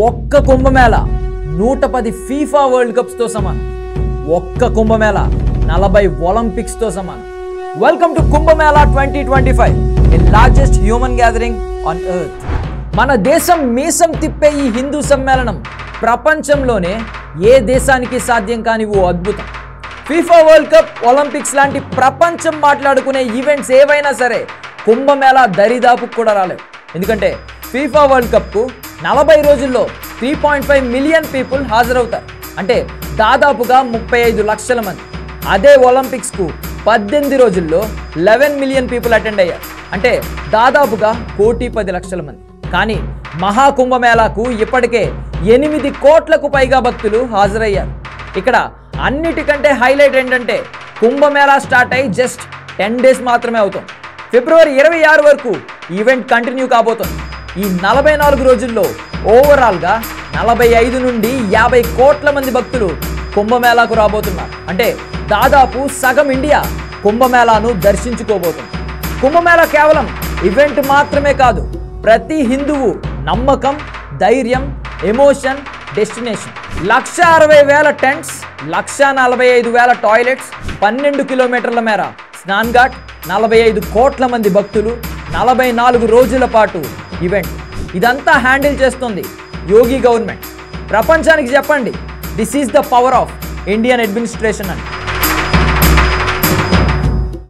ఒక్క Kumbh Mela 110 FIFA world cups తో సమానం. ఒక్క కుంభమేళా 40 ఒలింపిక్స్ తో సమానం. Welcome to Kumbh Mela 2025, the largest human gathering on earth. మన దేశం మీసం తిప్పే ఈ హిందూ సమ్మేళనం ప్రపంచంలోనే ఏ దేశానికి సాధ్యం కాని ఓ అద్భుతం. ఫీఫా వరల్డ్ కప్, ఒలింపిక్స్ లాంటి ప్రపంచం మాట్లాడుకునే ఈవెంట్స్ ఏవైనా సరే కుంభమేళా దరిదాపుకు కూడా రాలేవు. ఎందుకంటే ఫీఫా వరల్డ్ కప్కు 40 రోజుల్లో 3.5 మిలియన్ పీపుల్ హాజరవుతారు, అంటే దాదాపుగా 35 లక్షల మంది. అదే ఒలింపిక్స్కు 18 రోజుల్లో 11 మిలియన్ పీపుల్ అటెండ్ అయ్యారు, అంటే దాదాపుగా 1,10,00,000 మంది. కానీ మహాకుంభమేళాకు ఇప్పటికే 8 కోట్లకు పైగా భక్తులు హాజరయ్యారు. ఇక్కడ అన్నిటికంటే హైలైట్ ఏంటంటే కుంభమేళా స్టార్ట్ అయ్యి జస్ట్ 10 డేస్ మాత్రమే అవుతుంది. ఫిబ్రవరి 26 వరకు ఈవెంట్ కంటిన్యూ కాబోతుంది. ఈ 44 రోజుల్లో ఓవరాల్గా 45 నుండి 50 కోట్ల మంది భక్తులు కుంభమేళాకు రాబోతున్నారు, అంటే దాదాపు సగం ఇండియా కుంభమేళాను దర్శించుకోబోతుంది. కుంభమేళా కేవలం ఈవెంట్ మాత్రమే కాదు, ప్రతి హిందువు నమ్మకం, ధైర్యం, ఎమోషన్, డెస్టినేషన్. 160,000 టెంట్స్, 145,000 టాయిలెట్స్, 12 కిలోమీటర్ల మేర స్నాన్ ఘాట్, 45 కోట్ల మంది భక్తులు, 44 రోజుల పాటు ఈవెంట్. ఇదంతా హ్యాండిల్ చేస్తుంది యోగి గవర్నమెంట్. ప్రపంచానికి చెప్పండి, this is the power of Indian administration అని.